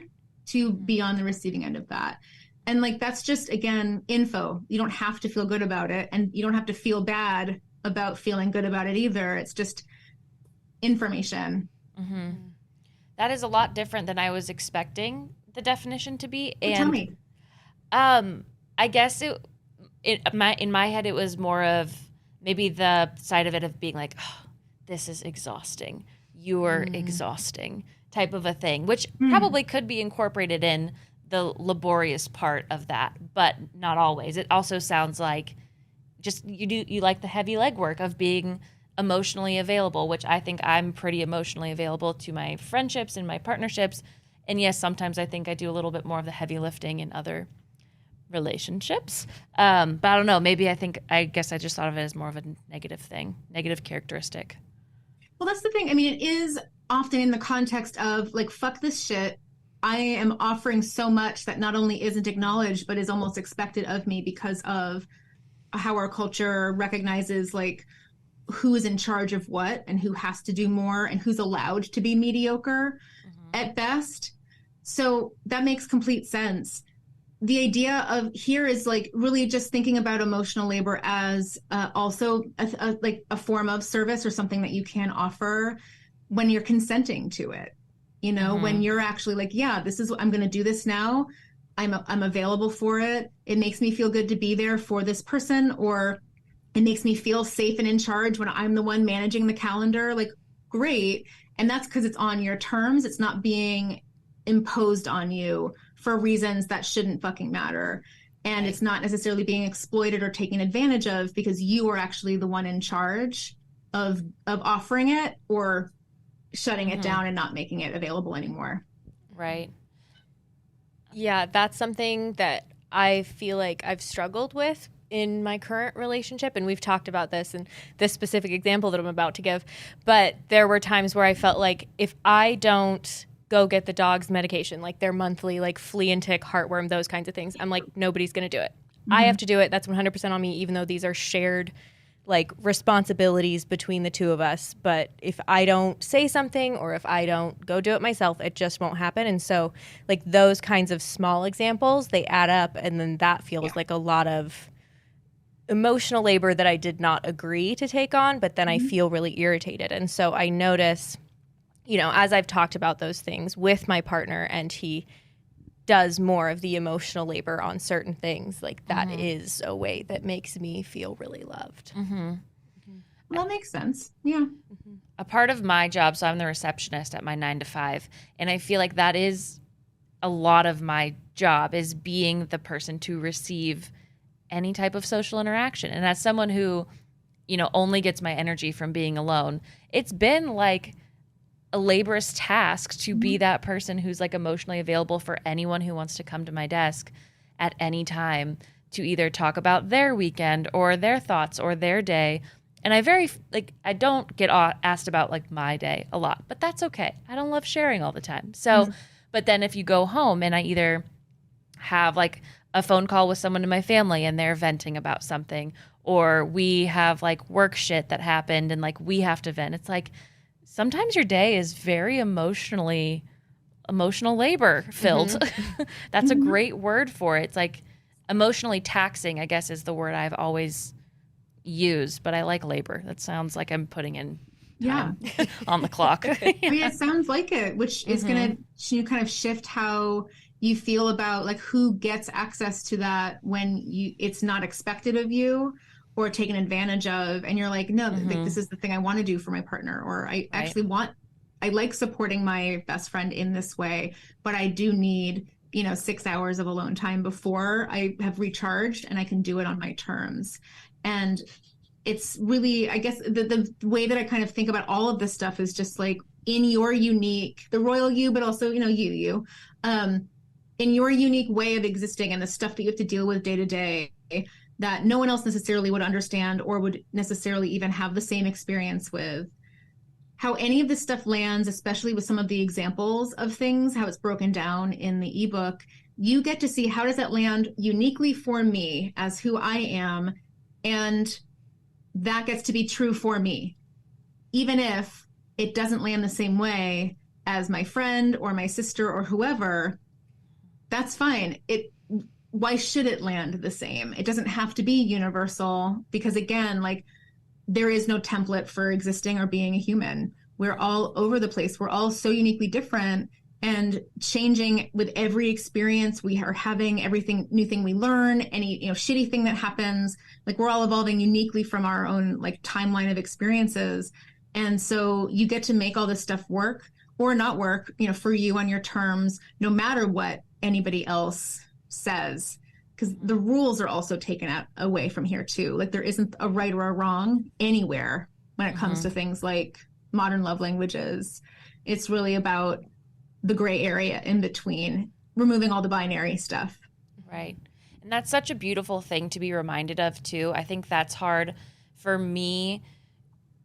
to be on the receiving end of that. And like, that's just, again, info. You don't have to feel good about it. And you don't have to feel bad about feeling good about it either. It's just information. Mm-hmm. That is a lot different than I was expecting the definition to be. And tell me. I guess in my head, it was more of maybe the side of it of being like, oh, this is exhausting. You're exhausting type of a thing, which probably could be incorporated in the laborious part of that, but not always. It also sounds like just you like the heavy legwork of being emotionally available, which I think I'm pretty emotionally available to my friendships and my partnerships. And yes, sometimes I think I do a little bit more of the heavy lifting in other relationships. But I don't know, maybe I guess I just thought of it as more of a negative thing, negative characteristic. Well, that's the thing. I mean, it is often in the context of like, fuck this shit. I am offering so much that not only isn't acknowledged, but is almost expected of me because of how our culture recognizes like who is in charge of what and who has to do more and who's allowed to be mediocre at best. So that makes complete sense. The idea of here is like really just thinking about emotional labor as also like a form of service or something that you can offer when you're consenting to it. When you're actually like, yeah, this is, I'm going to do this now. I'm available for it. It makes me feel good to be there for this person, or it makes me feel safe and in charge when I'm the one managing the calendar. Like, great. And that's because it's on your terms. It's not being imposed on you for reasons that shouldn't fucking matter. And it's not necessarily being exploited or taken advantage of because you are actually the one in charge of offering it or shutting it down and not making it available anymore. Right. Yeah, that's something that I feel like I've struggled with in my current relationship. And we've talked about this in this specific example that I'm about to give. But there were times where I felt like if I don't go get the dog's medication, like their monthly, like flea and tick, heartworm, those kinds of things, I'm like, nobody's going to do it. I have to do it. That's 100% on me, even though these are shared like responsibilities between the two of us. But if I don't say something or if I don't go do it myself, it just won't happen. And so like those kinds of small examples, they add up. And then that feels like a lot of emotional labor that I did not agree to take on, but then I feel really irritated. And so I notice, as I've talked about those things with my partner and he does more of the emotional labor on certain things, like that is a way that makes me feel really loved. Well, that makes sense. Yeah. A part of my job, so I'm the receptionist at my 9 to 5, and I feel like that is a lot of my job, is being the person to receive any type of social interaction. And as someone who, only gets my energy from being alone, it's been like a laborious task to be that person who's like emotionally available for anyone who wants to come to my desk at any time to either talk about their weekend or their thoughts or their day. And I don't get asked about like my day a lot, but that's okay. I don't love sharing all the time. So, but then if you go home and I either have like a phone call with someone in my family and they're venting about something, or we have like work shit that happened and like we have to vent, it's like, sometimes your day is very emotionally emotional labor filled. That's a great word for it. It's like emotionally taxing, I guess, is the word I've always used, but I like labor. That sounds like I'm putting in time on the clock. I mean, it sounds like it, which is going to kind of shift how you feel about like who gets access to that when it's not expected of you or taken advantage of. And you're like, no, like, this is the thing I want to do for my partner, or I actually I like supporting my best friend in this way, but I do need, 6 hours of alone time before I have recharged and I can do it on my terms. And it's really, I guess, the way that I kind of think about all of this stuff is just like in your unique, the royal you, but also, you, in your unique way of existing and the stuff that you have to deal with day to day that no one else necessarily would understand or would necessarily even have the same experience with. How any of this stuff lands, especially with some of the examples of things, how it's broken down in the ebook, you get to see how does that land uniquely for me as who I am, and that gets to be true for me, even if it doesn't land the same way as my friend or my sister or whoever. That's fine. Why should it land the same? It doesn't have to be universal, because again, like, there is no template for existing or being a human. We're all over the place. We're all so uniquely different and changing with every experience we are having, everything new thing we learn, any shitty thing that happens. Like, we're all evolving uniquely from our own like timeline of experiences. And so you get to make all this stuff work or not work, for you on your terms, no matter what anybody else says. Because the rules are also taken away from here too. Like, there isn't a right or a wrong anywhere when it comes to things like modern love languages. It's really about the gray area in between, removing all the binary stuff. Right. And that's such a beautiful thing to be reminded of too. I think that's hard for me,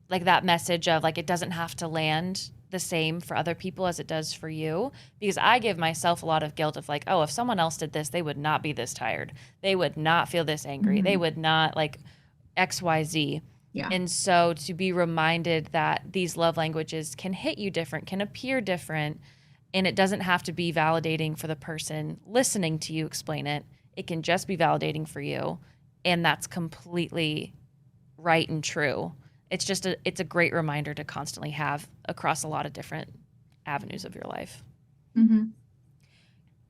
like that message of like, it doesn't have to land the same for other people as it does for you, because I give myself a lot of guilt of like, oh, if someone else did this, they would not be this tired. They would not feel this angry. They would not like XYZ. Yeah. And so to be reminded that these love languages can hit you different, can appear different, and it doesn't have to be validating for the person listening to you explain it. It can just be validating for you. And that's completely right and true. It's a great reminder to constantly have across a lot of different avenues of your life.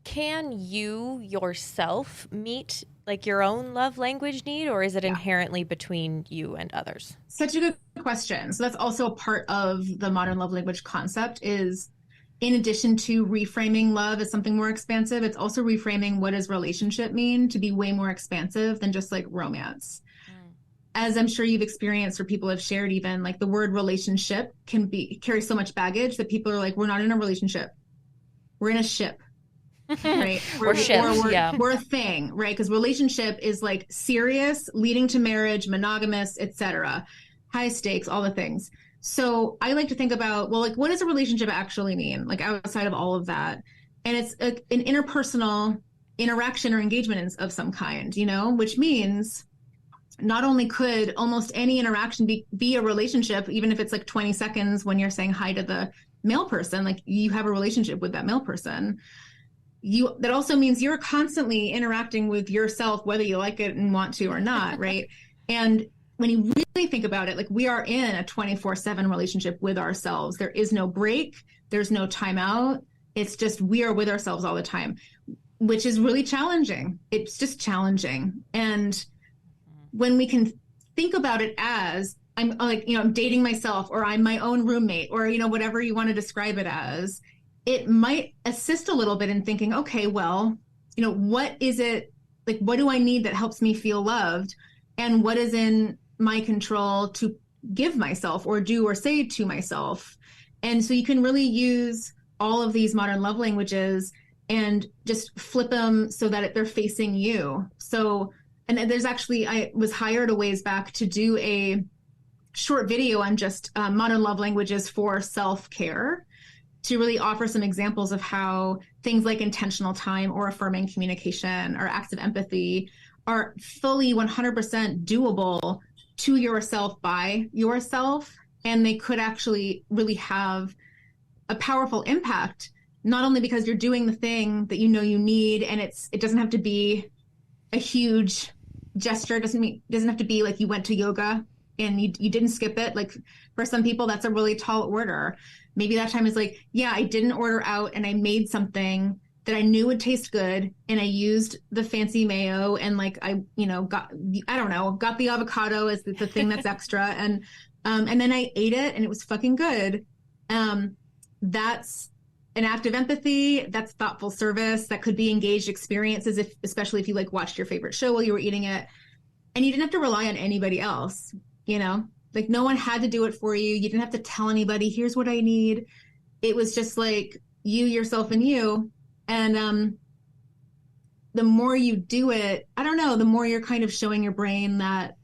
Can you yourself meet like your own love language need, or is it inherently between you and others? Such a good question. So that's also a part of the modern love language concept is, in addition to reframing love as something more expansive, it's also reframing what does relationship mean to be way more expansive than just like romance. As I'm sure you've experienced or people have shared, even like the word relationship carry so much baggage that people are like, we're not in a relationship. We're in a ship, right? We're a thing, right? Because relationship is like serious, leading to marriage, monogamous, etc. High stakes, all the things. So I like to think about, well, like, what does a relationship actually mean? Like, outside of all of that. And it's an interpersonal interaction or engagement of some kind, which means not only could almost any interaction be a relationship, even if it's like 20 seconds when you're saying hi to the male person, like you have a relationship with that male person. That also means you're constantly interacting with yourself, whether you like it and want to or not, right? And when you really think about it, like, we are in a 24/7 relationship with ourselves. There is no break. There's no time out. It's just, we are with ourselves all the time, which is really challenging. It's just challenging. And when we can think about it as, I'm like, I'm dating myself, or I'm my own roommate, or, whatever you want to describe it as, it might assist a little bit in thinking, okay, well, what is it, like, what do I need that helps me feel loved? And what is in my control to give myself or do or say to myself? And so you can really use all of these modern love languages and just flip them so that they're facing you. So, and there's actually, I was hired a ways back to do a short video on just modern love languages for self-care, to really offer some examples of how things like intentional time or affirming communication or acts of empathy are fully 100% doable to yourself by yourself. And they could actually really have a powerful impact, not only because you're doing the thing that you know you need, and it doesn't have to be a huge gesture. It doesn't have to be like you went to yoga and you didn't skip it. Like for some people, that's a really tall order. Maybe that time is like, yeah, I didn't order out and I made something that I knew would taste good, and I used the fancy mayo, and like got the avocado as the thing that's extra, and then I ate it and it was fucking good. That's an act of empathy. That's thoughtful service. That could be engaged experiences, especially if you like watched your favorite show while you were eating it, and you didn't have to rely on anybody else. Like no one had to do it for you. You didn't have to tell anybody, here's what I need. It was just like you, yourself, and you. And the more you do it, I don't know, the more you're kind of showing your brain that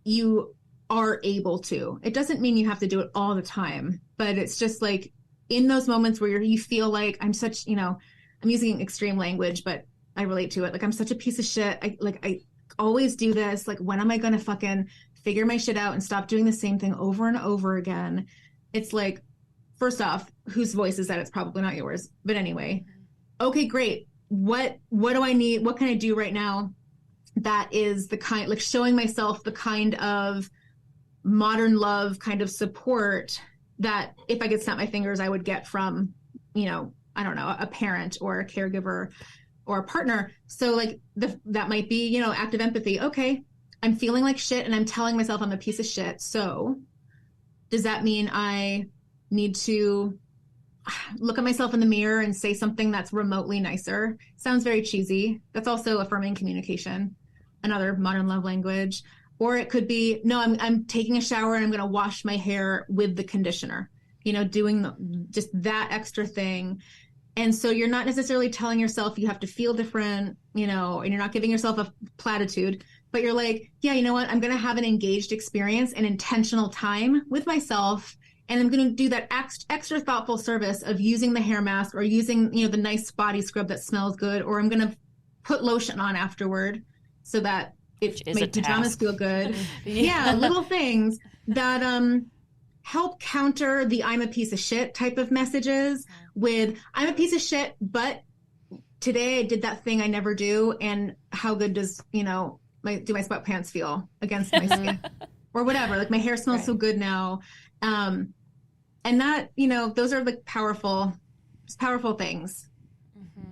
you are able to. It doesn't mean you have to do it all the time, but it's just like in those moments where you feel like I'm such, I'm using extreme language, but I relate to it. Like I'm such a piece of shit. I always do this. Like, when am I going to fucking figure my shit out and stop doing the same thing over and over again? It's like, first off, whose voice is that? It's probably not yours. But anyway, okay, great. What do I need? What can I do right now that is the kind, like showing myself the kind of modern love kind of support that if I could snap my fingers, I would get from, I don't know, a parent or a caregiver or a partner. So like that might be, active empathy. Okay, I'm feeling like shit and I'm telling myself I'm a piece of shit. So does that mean I need to look at myself in the mirror and say something that's remotely nicer? Sounds very cheesy. That's also affirming communication, another modern love language. Or it could be, no, I'm taking a shower and I'm going to wash my hair with the conditioner, doing just that extra thing. And so you're not necessarily telling yourself you have to feel different, and you're not giving yourself a platitude, but you're like, yeah, you know what? I'm going to have an engaged experience and intentional time with myself. And I'm going to do that extra thoughtful service of using the hair mask or using, the nice body scrub that smells good, or I'm going to put lotion on afterward so that it makes pajamas feel good. Yeah, little things that help counter the I'm a piece of shit type of messages with I'm a piece of shit, but today I did that thing I never do, and how good does, do my sweatpants feel against my skin or whatever. Like my hair smells so good now. And that, those are like powerful things. Mm-hmm.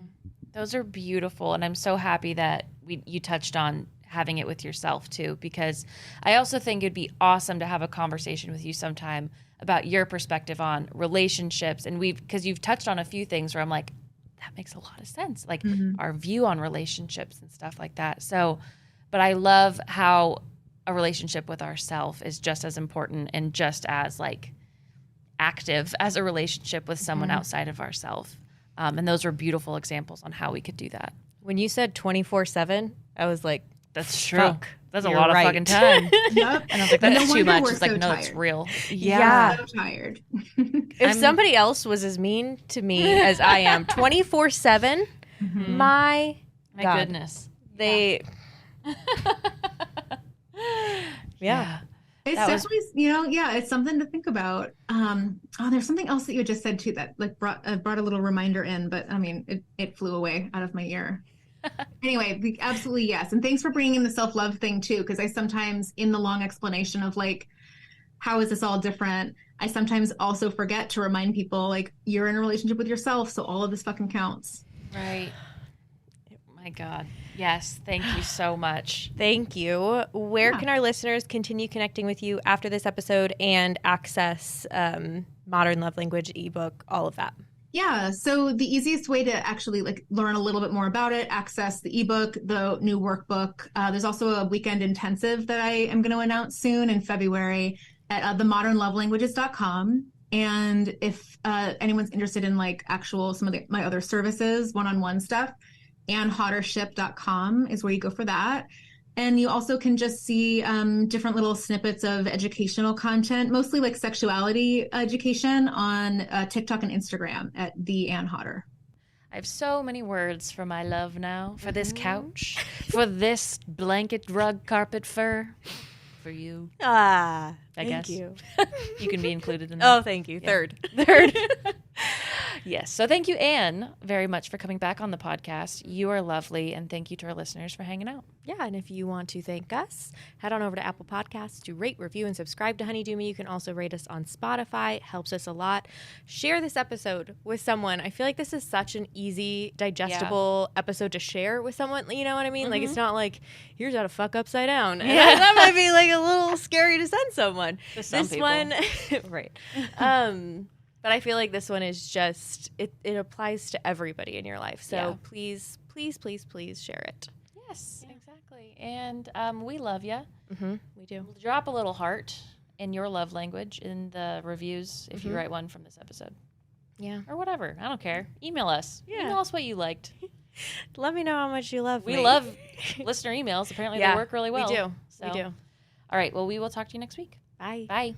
Those are beautiful. And I'm so happy that you touched on having it with yourself too, because I also think it'd be awesome to have a conversation with you sometime about your perspective on relationships. And because you've touched on a few things where I'm like, that makes a lot of sense. Like our view on relationships and stuff like that. So, but I love how a relationship with ourselves is just as important and just as like active as a relationship with someone outside of ourselves. And those were beautiful examples on how we could do that. When you said 24/7, I was like, that's true. Fuck, that's a lot of fucking time. Yep. And I was like, that's too much. It's like, no, it's real. Yeah. So tired. If somebody else was as mean to me as I am 24/7, my God. Goodness. They... Yeah. It's definitely, it's something to think about. There's something else that you just said too that like brought a little reminder in, but I mean, it flew away out of my ear. Anyway, absolutely yes. And thanks for bringing in the self-love thing too, because I sometimes, in the long explanation of like, how is this all different, I sometimes also forget to remind people like, you're in a relationship with yourself, so all of this fucking counts. Right. My God. Yes. Thank you so much. Thank you. Where can our listeners continue connecting with you after this episode and access Modern Love Language ebook, all of that? Yeah. So the easiest way to actually like learn a little bit more about it, access the ebook, the new workbook. There's also a weekend intensive that I am going to announce soon in February at themodernlovelanguages.com. And if anyone's interested in like actual some of my other services, one-on-one stuff, AnneHodder-Shipp.com is where you go for that. And you also can just see different little snippets of educational content, mostly like sexuality education on TikTok and Instagram at the Anne Hodder. I have so many words for my love now, for this couch, for this blanket, rug, carpet, fur, for you. I guess. you. You can be included in that. Oh, thank you. Yeah. Third. Yes. So thank you, Anne, very much for coming back on the podcast. You are lovely, and thank you to our listeners for hanging out. Yeah, and if you want to thank us, head on over to Apple Podcasts to rate, review, and subscribe to Honeydew Me. You can also rate us on Spotify. It helps us a lot. Share this episode with someone. I feel like this is such an easy, digestible episode to share with someone. You know what I mean? Like, it's not like, here's how to fuck upside down. And that might be like a little scary to send someone. To some people. One, right. But I feel like this one is just, it applies to everybody in your life. So please, please, please, please share it. Yes, exactly. And we love you. We do. Drop a little heart in your love language in the reviews if you write one from this episode. Yeah. Or whatever. I don't care. Email us. Yeah. Email us what you liked. Let me know how much you love me. We love listener emails. Apparently they work really well. We do. So. We do. All right. Well, we will talk to you next week. Bye. Bye.